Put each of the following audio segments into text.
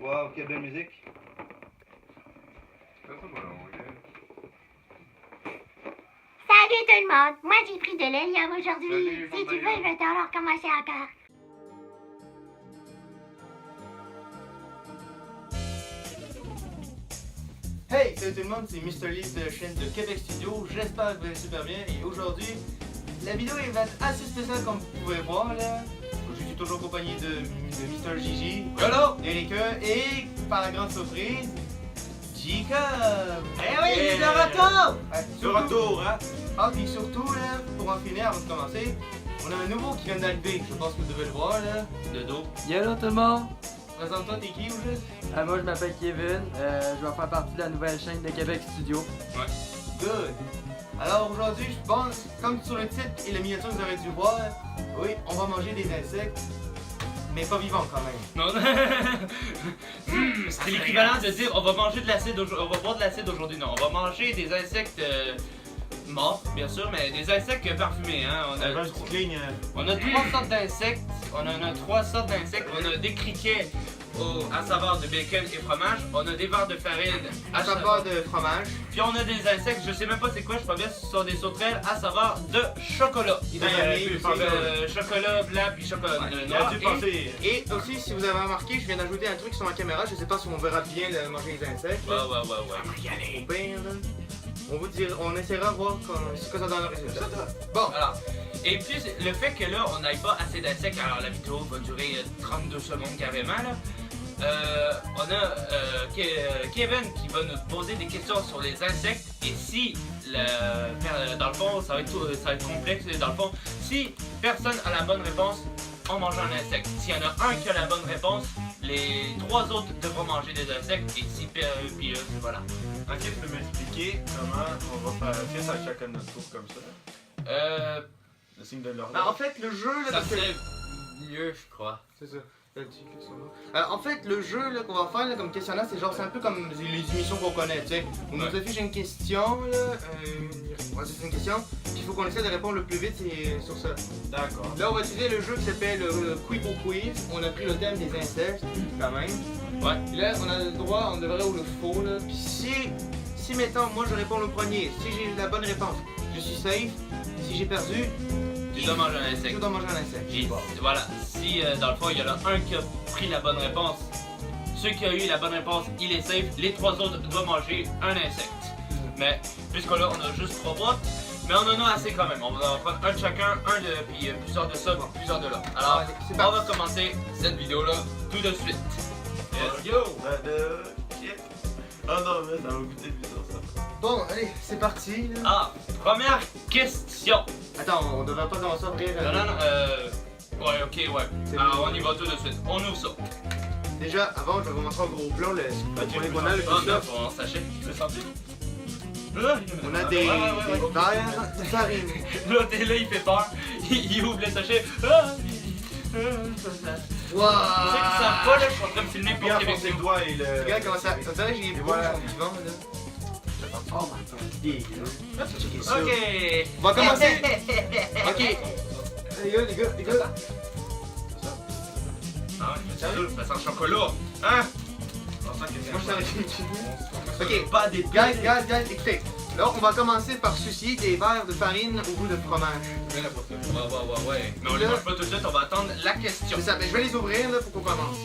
Wow, quelle belle musique. Salut tout le monde, moi j'ai pris de l'hélium aujourd'hui. Salut, Si tu veux, Mario. je vais t'en recommencer encore. Hey, salut tout le monde, c'est Mr. Lee de la chaîne de Québec Studio. J'espère que vous allez super bien. Et aujourd'hui, la vidéo va être assez spéciale comme vous pouvez voir là. Je suis toujours accompagné de Mr. Gigi, Hello! Erika et par la grande surprise, Jacob. Eh oui, il est de retour! Ouais, De surtout- retour, hein? Ah, puis surtout là, pour en finir avant de commencer, on a un nouveau qui vient d'arriver. Je pense que vous devez le voir là, de dos. Hello tout le monde! Présente-toi, t'es qui ou juste? Moi je m'appelle Kevin, je vais faire partie de la nouvelle chaîne de Québec Studio. Good. Alors aujourd'hui, je pense, comme sur le titre et la miniature que vous aurez dû voir, oui, on va manger des insectes, mais pas vivants quand même. Non, c'est l'équivalent de dire on va manger de l'acide aujourd'hui, on va boire de l'acide aujourd'hui. Non, on va manger des insectes morts, bien sûr, mais des insectes parfumés. Hein. On a trois sortes d'insectes. On en a trois sortes d'insectes. On a des criquets à saveur de bacon et fromage. On a des verres de farine À saveur de fromage. Puis on a des insectes, je sais même pas c'est quoi, je crois bien que ce sont des sauterelles à saveur de chocolat. Chocolat blanc puis chocolat noir. Et aussi, si vous avez remarqué, je viens d'ajouter un truc sur ma caméra, je sais pas si on verra bien manger les insectes. Ouais. Au pire, là, on essaiera de voir ce que ça donne le résultat. Bon, Voilà. Et puis le fait que là on n'aille pas assez d'insectes, alors la vidéo va durer 32 secondes carrément là. On a Kevin qui va nous poser des questions sur les insectes et si dans le fond ça va être complexe, dans le fond si personne a la bonne réponse on mange un insecte. S'il y en a un qui a la bonne réponse, les trois autres devront manger des insectes et si puis voilà. Ok, tu peux m'expliquer comment on va faire ça à chacun de notre tour comme ça? Le signe de l'ordre. en fait, le jeu, là, Ça parce que- serait mieux je crois. C'est ça. En fait, le jeu là, qu'on va faire là, comme questionnaire, c'est un peu comme les émissions qu'on connaît, tu sais. On nous affiche une question, là, c'est une question, puis il faut qu'on essaie de répondre le plus vite sur ça. D'accord. Là, on va utiliser le jeu qui s'appelle Quibo Quiz. On a pris le thème des insectes, quand même. Ouais. Puis là, on a le droit, on devrait ou le faux, là. Puis si mettons, moi je réponds le premier, si j'ai la bonne réponse, je suis safe. Si j'ai perdu, Tu dois manger un je insecte. dois manger un insecte. Voilà, si dans le fond il y en a un qui a pris la bonne réponse, ceux qui ont eu la bonne réponse, il est safe, les trois autres doivent manger un insecte. Mais puisque là on a juste trois boîtes, mais on en a assez quand même. On va en prendre un de chacun, puis plusieurs de ça, plusieurs de là. Alors Allez, c'est on parti. va commencer cette vidéo là tout de suite. Let's go! Oh non, mais ça va goûter bizarre ça. Bon, allez, c'est parti. Là. Ah, première question. Attends, on devrait pas commencer à ouvrir. Non. Ouais, ok, ouais. C'est Alors bon. on y va tout de suite. On ouvre ça. Déjà, avant, je vais vous montrer en gros plan pour les qu'on a, le Oh, ketchup. on sachet. Tu veux sentir? On a des verres de farine. Là, t'es là, il fait peur. Il ouvre le sachet. Ah! Waouh! Tu sais qu'ils savent pas, là, je suis en train de filmer pour Bien Québec. enfoncer le doigt et le. Regarde comment ça. On dirait que j'ai les bouches voilà. en vivant là. Oh my god. Checkez ça. Ok. On va commencer. Ok. Les gars. Ah ouais, c'est sûr, ça sent le chocolat. Hein? Moi je t'arrête une Ok, Pas des guys, écoutez. Là, on va commencer par soucier des verres de farine au goût de fromage. Ouais. Mais on les mange pas tout de suite, on va attendre la question. C'est ça, mais je vais les ouvrir là pour qu'on commence.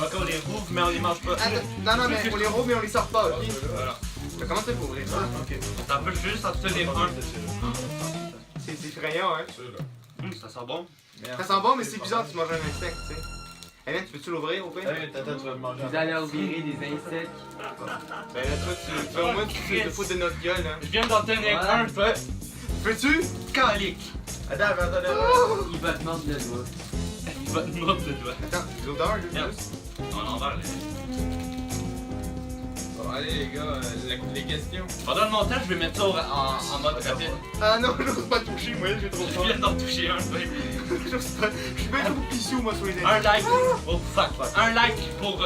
Encore les rouvre, mais on les mange pas. Attends, non, mais on les rouvre mais on les sort pas, ok? Voilà. Je vais commencer par ouvrir ça. Ok. T'en peux juste en dessous des un. C'est effrayant, hein? Ça sent bon. Ça sent bon, mais c'est bizarre que tu manges un insecte, tu sais. Eh bien, tu peux-tu l'ouvrir au pire? Attends, tu vas me manger. Vous allez virer des insectes. Ben là, toi, tu vas au moins tu te fous de notre gueule, hein. Je viens d'en tenir Voilà. un, toi. Peux-tu? Calique. Attends. Il va te mordre le doigt. Il va te mordre le doigt. Attends, l'odeur, là, Merde. juste. On en parle. Bon, allez les gars, les questions. Pendant le montage, je vais mettre ça en mode rapide. Ah non, j'ose pas toucher, moi, j'ai trop Je peur. viens d'en toucher un. J'ose pas. Je suis bien trop pissou, moi, sur les Un insectes. like. Oh fuck. Un like pour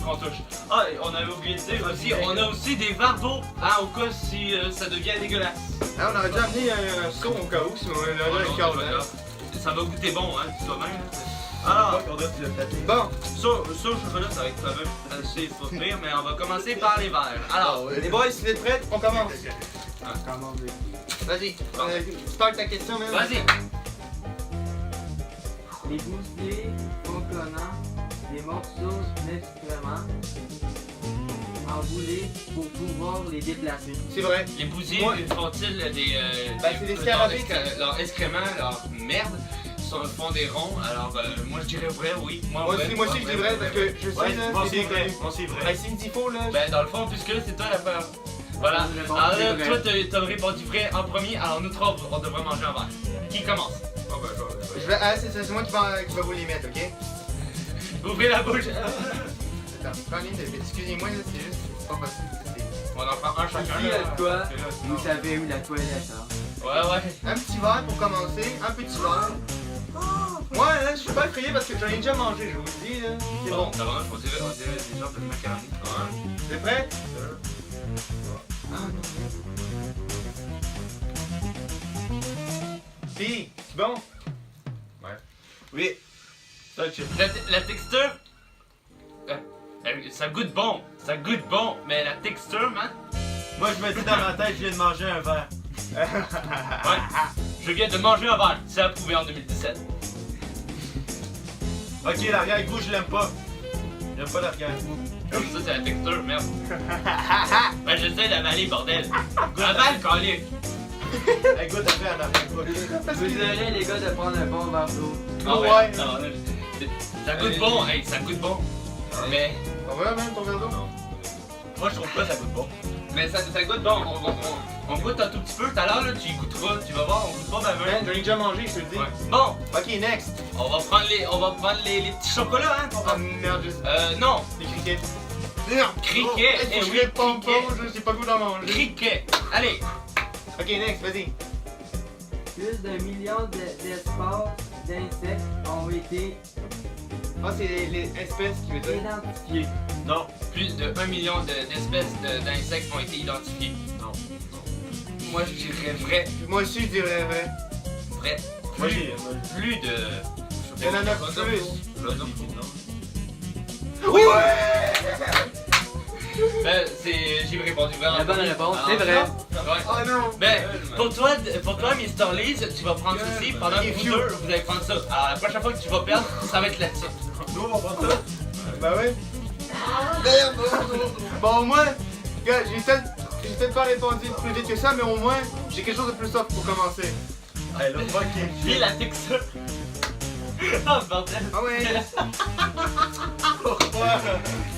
qu'on touche. Ah, et on avait oublié de dire aussi, on a aussi des verres d'eau, hein, au cas si ça devient dégueulasse. Ah, on aurait déjà amené un seau au cas où, si on Oh, avait non, un c'est cadre, pas hein. grave. Ça va goûter bon, hein, tu vois même. Alors, on doit se le fêter. Bon, Ça, au chocolat, ça va être quand même assez souffrir, mais on va commencer par les verres. Alors, les boys, si vous êtes prêts, on commence. Commandez. Vas-y, start ta question, même. vas-y. Les bousiers contenant des morceaux d'excréments enroulés pour pouvoir les déplacer. C'est vrai. Les bousiers Moi- font-ils des. C'est des scarabées. Leurs excréments, leur merde, font des ronds. Alors, moi je dirais vrai, oui. Moi aussi, je dis vrai, parce que je sais, Ouais, là, moi c'est c'est vrai. connu. Moi c'est vrai. Ben, s'il me dit faux, là. Ben, dans le fond, puisque là, c'est toi la première. Voilà. Bonne réponse, Alors c'est là, vrai. toi, t'as répondu vrai en premier. Alors, nous trois, on devrait manger un verre. Qui commence? Ah ben, Je vais, c'est moi qui va vous les mettre, ok? Ouvrez la bouche. Attends, excusez-moi, là, c'est juste, c'est pas possible. On en prend un chacun. Ici, là. à quoi? Parce que là, sinon- Vous savez où la toilette, hein? Ouais. Un petit verre pour commencer, un petit verre. Moi, là, je suis pas effrayé parce que j'en ai déjà mangé, je vous le dis, là. C'est bon. Ça va, on dirait des gens de macaroni. T'es prêt? Pis, c'est bon? Oui. Ça, tu- La texture. Ça goûte bon. Ça goûte bon. Mais la texture, man. Moi, je me dis dans ma tête, je viens de manger un verre. Ouais. Je viens de manger un verre. C'est approuvé en 2017. Ok, l'arrière-goût, je l'aime pas. J'aime pas l'arrière-goût. Comme ça, c'est la texture, merde. Ben, j'essaie d'avaler, bordel. Avale, calique. Elle goûte après en arrière-goût. Vous aurez, les gars, de prendre un bon verre d'eau. Ah Ouais. Non, là, ça goûte bon, hey, ça goûte bon. Mais. On va même ton verre d'eau? Moi, je trouve pas ça goûte bon. Mais ça goûte bon. On goûte un tout petit peu. Tout à l'heure, là, tu y goûteras. Tu vas voir, on goûte pas ma main. J'en ai déjà mangé, je te le dis. Ouais. Bon, Ok, next. on va prendre les petits chocolats, hein. Oh merde, juste Non. des criquets. Non! Criquet, Oh, eh je oui, réponds pas, criquet. je sais pas goût d'en manger. Criquet. Allez. Ok, next, vas-y. Plus d'un million d'espaces d'insectes ont été Ah, c'est les espèces qui veut dire. identifiés. Non. Plus de 1 million d'espèces d'insectes ont été identifiées. Non. Moi, je dirais vrai. Moi aussi, je dirais vrai. Vrai. Moi, Plus, j'ai. plus de. Il y en a plus. Non. Oui! J'ai répondu vrai. en La bonne premier. réponse, Alors, c'est vrai. Ouais. Oh non! Ben, pour toi, Mr. Lise, tu vas prendre ceci. Pendant que vous deux, vous allez prendre ça. Alors, la prochaine fois que tu vas perdre, ça va être là-dessus. Nous, on prend ça. Bah ouais. Merde! Bon, au moins, gars, j'ai peut-être pas répondu plus vite que ça, mais au moins, j'ai quelque chose de plus soft pour commencer. Hey, là, fuck you. Puis la texture. Oh, bordel. Ah ouais!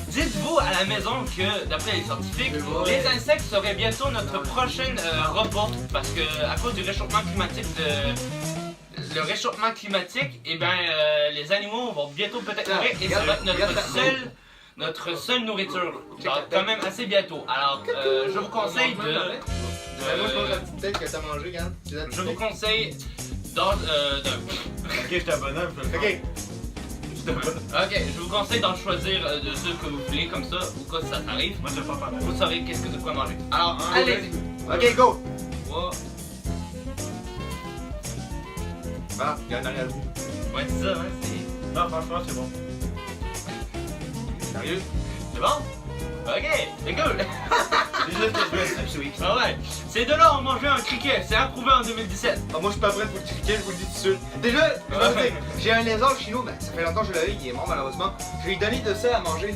Dites-vous à la maison que, d'après les scientifiques, les insectes seraient bientôt notre prochain repas parce que à cause du réchauffement climatique le réchauffement climatique, eh ben les animaux vont bientôt peut-être mourir et ça va être notre seule nourriture. Genre, quand même assez bientôt. Alors, je vous conseille Moi, je mange la petite tête que t'as mangée, regarde. C'est la petite je vous tête. conseille Ok, j'étais un bonhomme, je le Ok. Ok, je vous conseille d'en choisir de ceux que vous voulez comme ça, au cas où ça t'arrive. Moi, c'est pas pareil. Vous saurez de quoi manger. Alors, allez-y. Ok, go! Wow. Ah, il y a un arrière. Ouais, c'est ça, ouais, c'est... Non, franchement, c'est bon. Sérieux? C'est bon? Ok, c'est cool. C'est juste que je me suis sweet. Ah ouais, ces deux-là ont mangé un criquet, c'est approuvé en 2017. Ah, moi, je suis pas prêt pour le criquet, je vous le dis tout de suite. Déjà, je vais vous dire, j'ai un lézard chez nous, ben, ça fait longtemps que je l'ai eu, il est mort malheureusement. Je lui ai donné de ça à manger.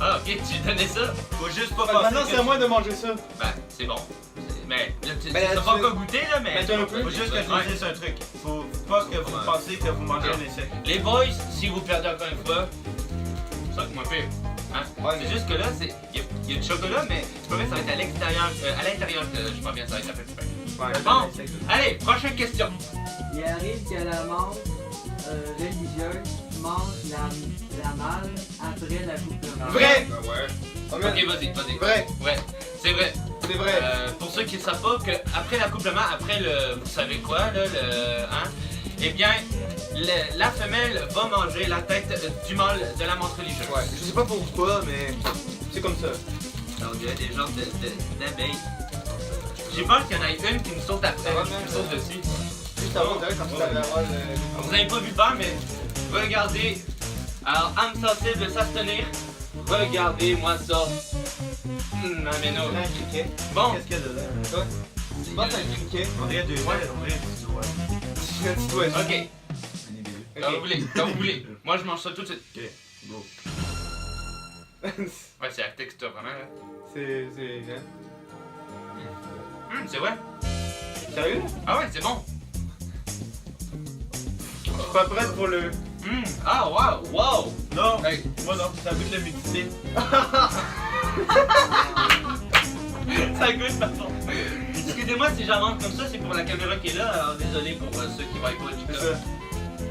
Ah ok, tu donnais ça? Faut juste pas Fait que penser maintenant, que- c'est à moi de manger ça. Ben, c'est bon. Mais là, tu Ben, là, t'as tu pas veux- encore goûté là, mais... Ben, toi non plus. Faut juste que je vous dise un truc. Faut pas que vous pensiez que vous mangez un insecte. Les boys, si vous perdez encore une fois, ça va être moins pire. Hein? Ouais, C'est juste que là, il y a du chocolat, mais tu peux mettre ça va être à l'extérieur, à l'intérieur que je pense bien ça va être un peu plus pire. Ouais. Bon, allez, prochaine question. Il arrive que la montre religieuse mange la malle après l'accouplement. Vrai! Ouais. Oh, Ok, merde. vas-y. Vrai! Ouais, c'est vrai. C'est vrai! Pour ceux qui ne savent pas, que après l'accouplement, après le, vous savez quoi, là, hein, eh bien, la femelle va manger la tête du mâle de la montre religieuse. Ouais, je sais pas pourquoi, mais c'est comme ça. Ça, on dirait des genres d'abeilles. J'ai peur qu'il y en ait une qui nous saute après, Ça va, qui même, nous saute dessus. Juste avant, t'as vu, quand tu t'avais avoir Vous avez pas vu le verre, mais Regardez. Alors, âme sensible, s'abstenir. Regardez-moi ça. Non, mais non. Un criquet. Bon, Qu'est-ce qu'il y a dedans? Toi? Tu penses à un criquet? On dirait deux Ouais. on dirait du doigt. Un petit oiseau. ok. Comme vous voulez, comme vous voulez. Moi, je mange ça tout de suite. Ok, go. Ouais, c'est la texture, vraiment. Là. C'est. C'est vrai. Sérieux? Ah ouais, c'est bon. Je suis pas prête pour le. Ah, wow. Non, Hey. moi non, ça goûte l'humidité. Ça goûte, pardon. Excusez-moi si j'en mange comme ça, c'est pour la caméra qui est là. Alors, désolé pour ceux qui voient pas du C'est tout. ça.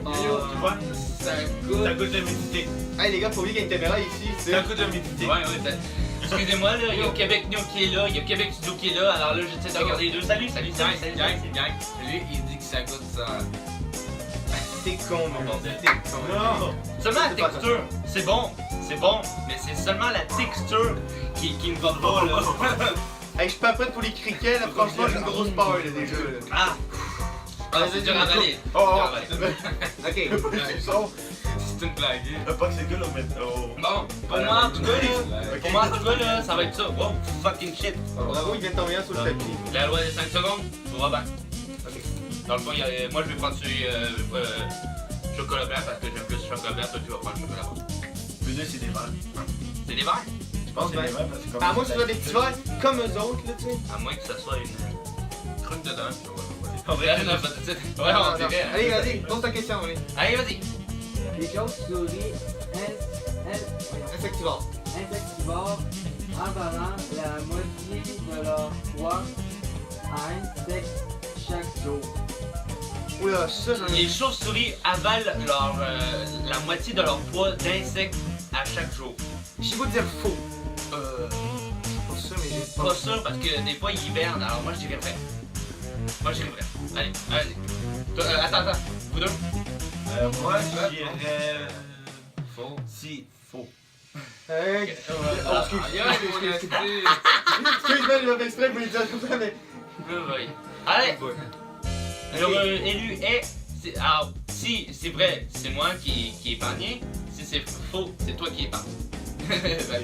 Tu vois? Ça Ça goûte. goûte l'humidité. Hey les gars, faut oublier qu'il y a une caméra ici, c'est. Ça goûte l'humidité. Ouais, excusez-moi, là, il y a Québec New qui est là, il y a Québec Studio qui est là, alors là, j'essaie de regarder les deux. Salut. Gang. Lui, il dit que ça goûte ça. T'es con, mon bordel. T'es con. Non! Seulement la C'est pas texture, c'est bon, mais c'est seulement la texture qui me va pas, là. Hey, je suis pas prête pour les criquets, là, franchement, j'ai une grosse peur, là, déjà. Là. Ah, c'est dur à avaler. Oh, Ok. C'est une blague. pas que c'est que au métro. Bon, pour moi, en tout cas, là, ça va être ça. Wow, fucking shit. Bravo, il vient de tomber sur le tapis. La loi des 5 secondes, tout va bien. Dans le fond, moi, je vais prendre celui chocolat blanc parce que j'aime plus le chocolat blanc, toi, tu vas prendre le chocolat blanc. Les deux, c'est des verres. C'est des verres? Je pense que c'est des verres parce que comme. À moi, ce soit des petits verres comme eux autres, là, tu sais. À moins que ça soit une truc dedans. En vrai, Ouais, on dirait. Allez, vas-y, pose ta question, allez. Allez, vas-y. Les chauves-souris Insectivore. insectivores avalant la moitié de leur poids à insectes chaque jour. Oula, ça, j'en ai. Les chauves-souris avalent la moitié de leur poids d'insectes à chaque jour. J'ai goût de dire faux. Pas sûr, mais j'ai Pas sûr parce que des fois ils hibernent, alors moi je dirais vrai. Moi je dirais vrai. Allez, vas-y. Toi, attends, vous deux? moi, je dirais. Faux. Si, faux. Hey, oh, excuse-moi, je l'avais exprès pour lui dire comme ça, mais. Oui. Allez, le élu est. Alors, si c'est vrai, c'est moi qui est épargné. Si c'est faux, c'est toi qui épargne.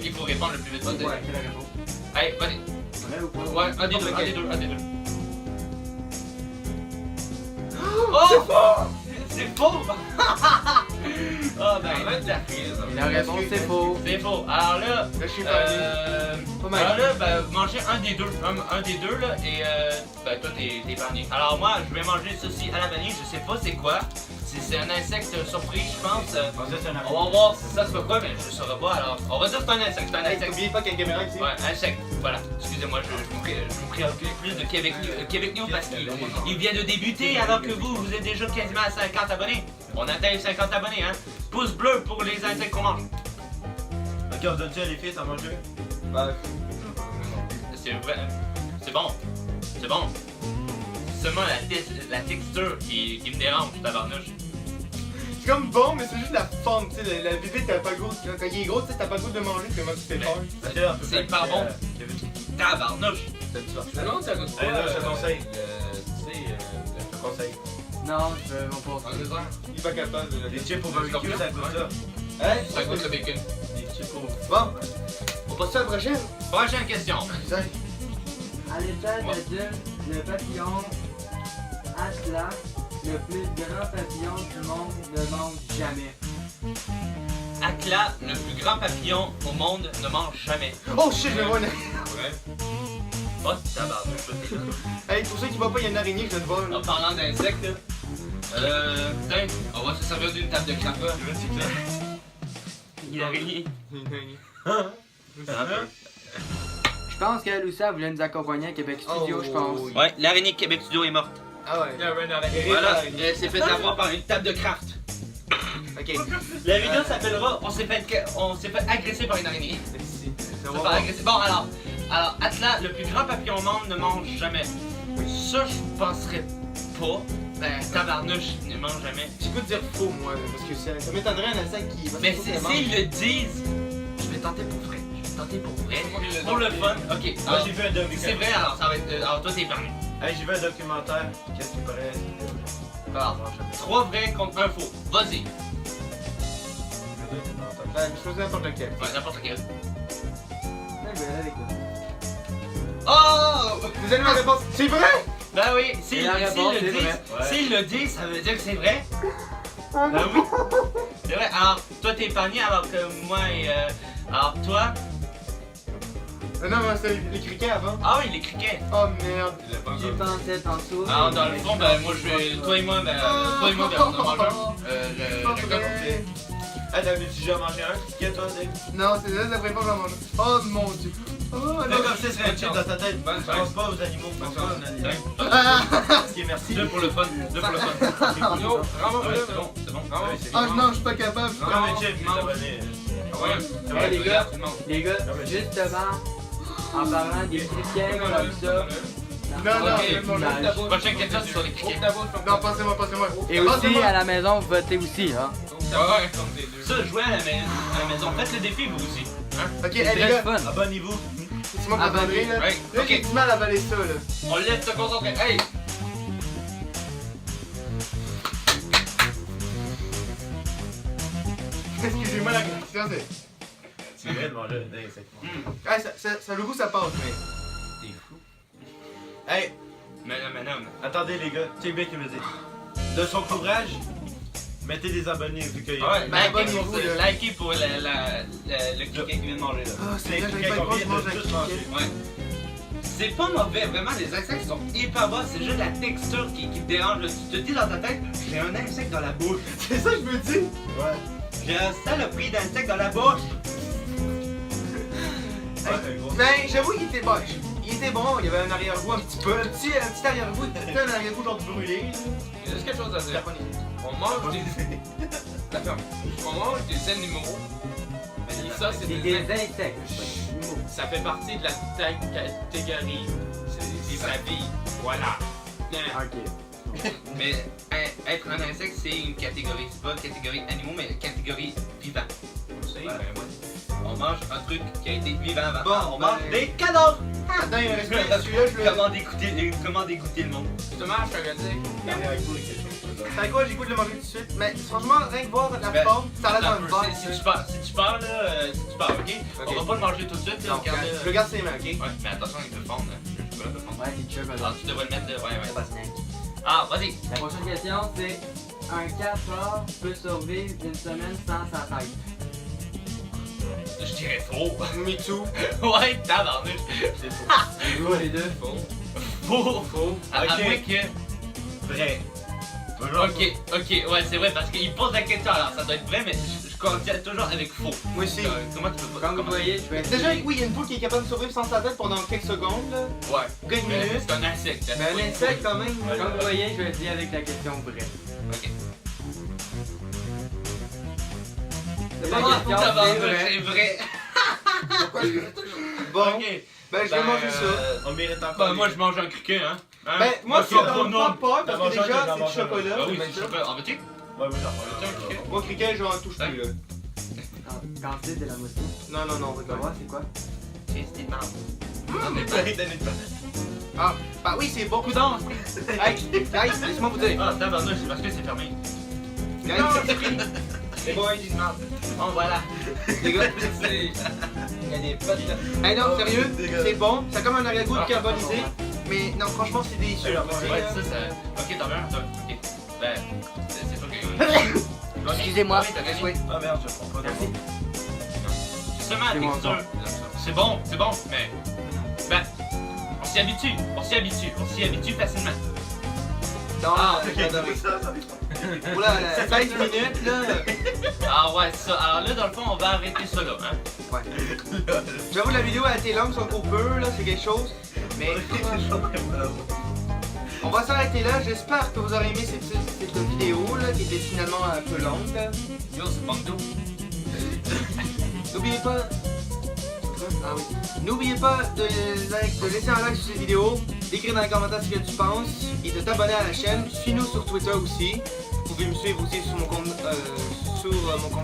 Il faut répondre le plus vite possible. Ouais, quelle est la réponse? Allez, vas-y. Vrai ou pas? Ouais, un des deux, un des deux, un des deux. Oh! Oh! C'est faux! Oh ben, La réponse c'est faux. c'est faux. Alors là, Là, je suis épargné. Pas mal. alors là, ben, manger un des deux, là, et ben, toi t'es épargné. Alors moi, je vais manger ceci à la vanille, je sais pas c'est quoi. C'est un insecte surprise, je pense. Ça, c'est un On va voir si ça se fait quoi, mais je saurais pas. Alors, on va dire que c'est un insecte, c'est un Hey, insecte. n'oubliez pas qu'il y a une caméra ici. Ouais, insecte, voilà. Excusez-moi, je me préoccupe plus de Québec News parce qu'il vient de débuter alors que vous êtes déjà quasiment à 50 abonnés. On atteint les 50 abonnés, hein. Pouce bleu pour les insectes qu'on mange. Ok, on donne-tu à les filles à manger? Bah, C'est vrai, c'est bon, c'est bon. C'est seulement la texture qui me dérange, tabarnouche. c'est comme bon, mais c'est juste la forme, tu sais. La bébé, t'as pas le goût. Quand il est gros, tu sais, t'as pas le goût de manger, comment tu fais peur. C'est pas bon. Tabarnouche. Non, ça goûte pas. Allez, là, je te conseille. Tu sais, Je te conseille. Non, je vais m'en en passer. désert. Il est pas capable de Les le chips au barbecue, ça goûte ça. Hein? Ça goûte le bacon. Les chips au. Bon, on passe à la prochaine. Prochaine question. À l'état adulte, le papillon Atlas, le plus grand papillon du monde, ne mange jamais. Atlas, le plus grand papillon au monde, ne mange jamais. Oh shit, je vais voir une. Ouais. Oh, tabarnouche. Hey, pour ceux qui voient pas, il y a une araignée que je viens de voir. En parlant d'insectes, putain, on va se servir d'une table de crapaud. Il a araignée. Je pense que Lucia voulait nous accompagner à Québec Studio, je pense. Ouais, l'araignée de Québec Studio est morte. Ah ouais. Il y avait une araignée. Voilà, elle s'est fait avoir par une table de craft. Ok. La vidéo s'appellera On s'est fait agresser par une araignée. Merci. C'est pas agressé. Bon, alors, Atlas, le plus grand papillon au monde, ne mange jamais. Ça, je penserais pas. Ben, tabarnouche, ne mange jamais. J'ai goût de dire faux, moi, parce que ça m'étonnerait un insecte qui. Mais s'ils le disent, je vais tenter pour vrai. Je vais tenter pour vrai. Pour le fun. Ok, Moi, alors, j'ai vu un si c'est documentaire. vrai, alors ça va être. Alors, toi, t'es permis. Hey, j'ai vu un documentaire. Qu'est-ce qui paraît? Alors, 3 vrais contre 1 faux. Vas-y. Ben, choisis n'importe lequel. Ouais, n'importe lequel. Ouais, je vais aller avec toi. Oh! Vous avez la réponse. C'est vrai? Ben oui, s'il Et la réponse, c'est vrai. s'il le dit, ça veut dire que c'est vrai. Ben oui. C'est vrai. Alors, toi t'es épargné alors que moi et. Alors toi. Non, mais c'était les criquets avant. Ah oui, les criquets. Oh merde. Il l'a pas J'y encore. pensais tantôt. Alors dans le fond, ben moi je vais. Toi et moi, ben. Toi et moi, ben on en mange un. Pas vrai. Ah, t'avais déjà mangé un criquet, toi, Dave? Non, c'est la première fois que j'en mange. Oh mon dieu. Oh Là, non. comme ça, c'est un chip dans ta tête. Bonne Pense chance. pas aux animaux, pense pas aux animaux. Ah, Ok, merci. Deux pour le fun. Deux pour le fun. Yo, vraiment, Ouais, c'est bon, c'est bon. Vraiment. Ouais, c'est ah non, je suis pas capable. Non. Comme un chip, les abonnés. Ouais, Ouais, les gars. regarde, tout le monde. Les gars, justement, en parlant des criquets comme ça. Non, non, Ok, mais mon image. Dieu. Prochaine question, c'est sur les Ouvre criquets. ta bouche, Non, passez-moi, passez-moi. Et aussi, Passez-moi. à la maison, votez aussi, hein. Ouais, comme des deux. Ça, jouez à la maison. Faites le défi, vous aussi. Ok, C'est hey, les très gars, fun. Abonnez-vous. c'est moi qui abandonnerai là. Ouais, Là, j'ai ok. du mal à avaler ça là. On laisse se concentrer. Hey! Excusez-moi la question, c'est. Tu viens de manger un insecte. Ah, ça, le goût ça passe, mais. T'es fou. Hey, Mais non. attendez, les gars. Check bien ce qu'il veut dire. De son courage, mettez des abonnés vu qu'il y a. Ouais, Ben, likez abonnez-vous, là. likez pour le criquet qui vient de manger là. Ah, c'est Les bien, j'avais criquets pas qu'on le droit de vient manger de un tous criquet. manger. Ouais. C'est pas mauvais, vraiment, les insectes sont hyper bas, c'est juste la texture qui te dérange. Tu te dis dans ta tête, j'ai un insecte dans la bouche. C'est ça que je me dis. Ouais. J'ai un saloperie d'insecte dans la bouche. Ouais, gros. Ben, j'avoue qu'il était bon. Il était bon, il y avait un arrière-goût un petit peu. Un petit arrière-goût, un arrière-goût genre brûlé. Il y a juste quelque chose à C'est dire. pas On mange des. La ferme. On mange des animaux. Et ça, c'est C'est des. des insectes. Ça fait partie de la catégorie. C'est sa vie. Voilà. Ok. Mais être un insecte, c'est une catégorie. C'est pas une catégorie animaux, mais une catégorie vivant. Ben, On mange un truc qui a été vivant avant. Bon, On mange ben- des cadavres. Attends, il me reste plus celui-là, je le. Comment dégoûter le monde. Justement, je te dire. T'as quoi, j'ai goût de le manger tout de suite. Mais franchement, rien que voir la Ben, forme, ça a l'air d'un verre. Si tu parles, si tu parles, ok? On va pas le manger tout de suite, là, Non, regarde. je le garde ses mains, ok? Ouais, mais attention, il peut fondre. Hein. Le chocolat peut fondre. Ouais, c'est sûr, Alors, tu devrais le mettre de. Ouais. pas snack. Ah, vas-y. La prochaine question, c'est un cafard peut survivre une semaine sans sa tête. Je dirais faux. Me too. Ouais, tabarnouche. C'est faux. C'est quoi les deux? Faux. À Ok. moins que. Vrai. Ok, ouais, c'est vrai, parce qu'il pose la question, alors ça doit être vrai, mais je continue toujours avec faux. Moi aussi. Comment tu peux pas. Comme vous comment- voyez, je vais Déjà, oui, il y a une poule qui est capable de survivre sans sa tête pendant quelques secondes, là. Ouais. Ou quelques Mais minutes. c'est un insecte. Mais un insecte quand même. Ouais. Comme vous voyez, je vais dire avec la question vraie. Ok. La Ah, question, c'est Tabarnouche, vrai. c'est vrai. Pourquoi je fais toujours. Bon, Ok. ben je vais manger ça. On mérite encore. Bah, moi je mange un criquet, hein. Ben, moi, Ok, ça bon, me non. fait peur parce que D'abord, déjà, j'en c'est du mange un. chocolat. Bah oui, c'est c'est ça. chocolat. En veux-tu? Ouais, oui, j'en Veux-tu un criquet? Moi, criquet, j'en touche plus, là. Quand c'est de la moitié. Non, non, non, Tu vas regarde. voir, c'est quoi? C'est une marde. Ah, bah oui, c'est beaucoup d'ans. Hey, guys, laisse-moi vous dire. Ah, tabarnouche, c'est parce que c'est fermé. Guys, les boys, ils se marrent. Bon, voilà. Les gars, Il y a des potes là. hey, non, sérieux, c'est bon. Ça a comme un arrière-goût de Ah, carbonisé. Mais non, franchement, c'est délicieux. Alors, C'est, Ouais, ça. Ok, t'en veux un? Ok. Ben, c'est pas que. Excusez-moi. Oui, t'as gagné. Oui. Ah merde, je prends pas de Merci. C'est seulement la C'est bon, texture. C'est bon, mais. Ben, on s'y habitue facilement. Non, Ah, j'ai adoré. Oula, 16 minutes, là. Ah ouais, ça. Alors là, dans le fond, on va arrêter ça là, hein. Ouais. J'avoue, la vidéo a été longue, son trop peu, là, c'est quelque chose. Mais on va s'arrêter là. J'espère que vous aurez aimé cette vidéo, là, qui était finalement un peu longue, là. Yo, c'est Bando. N'oubliez pas. Ah oui. N'oubliez pas de laisser un like sur cette vidéo, d'écrire dans les commentaires ce que tu penses et de t'abonner à la chaîne. Suis-nous sur Twitter aussi. Vous pouvez me suivre aussi sur mon compte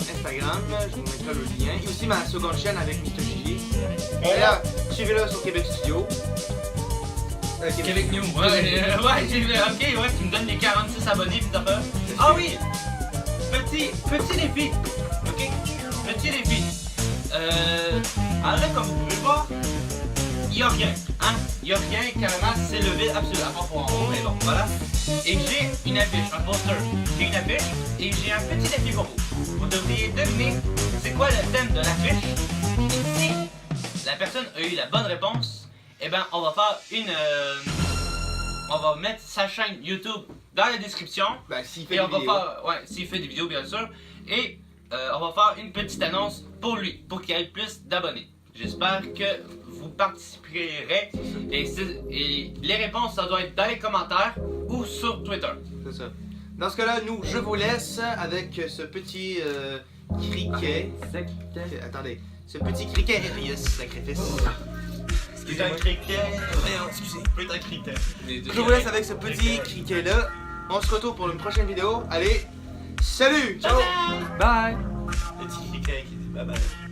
Instagram. Je vous mettrai le lien. Et aussi ma seconde chaîne avec Mr. Gigi. D'ailleurs, suivez-le sur Québec Studio. Québec New. Ouais, j'ai vu. Ok, ouais, tu me donnes les 46 abonnés, pis t'as pas. Ah oui! Petit défi. Ok? Petit petit défi. Alors là, comme vous pouvez voir, il n'y a rien. Hein? Il n'y a rien, carrément, c'est le vide absolu. À part pour en haut, mais bon, voilà. Et j'ai une affiche, un poster. J'ai une affiche et j'ai un petit défi pour vous. Vous devriez deviner c'est quoi le thème de l'affiche. Et si la personne a eu la bonne réponse, eh ben on va faire une... on va mettre sa chaîne YouTube dans la description. Ben, s'il fait Et des on va vidéos. faire... Ouais, s'il fait des vidéos, bien sûr. Et on va faire une petite annonce pour lui, pour qu'il ait plus d'abonnés. J'espère que vous participerez. Et les réponses, ça doit être dans les commentaires ou sur Twitter. C'est ça. Dans ce cas-là, nous, je vous laisse avec ce petit criquet. Attendez. Ce petit criquet, yes, sacrifice. C'est un critère. Excusez, peut-être un critère. Je vous laisse avec ce petit criquet-là. On se retrouve pour une prochaine vidéo. Allez, salut! Ciao! Bye! Petit critère qui dit bye bye.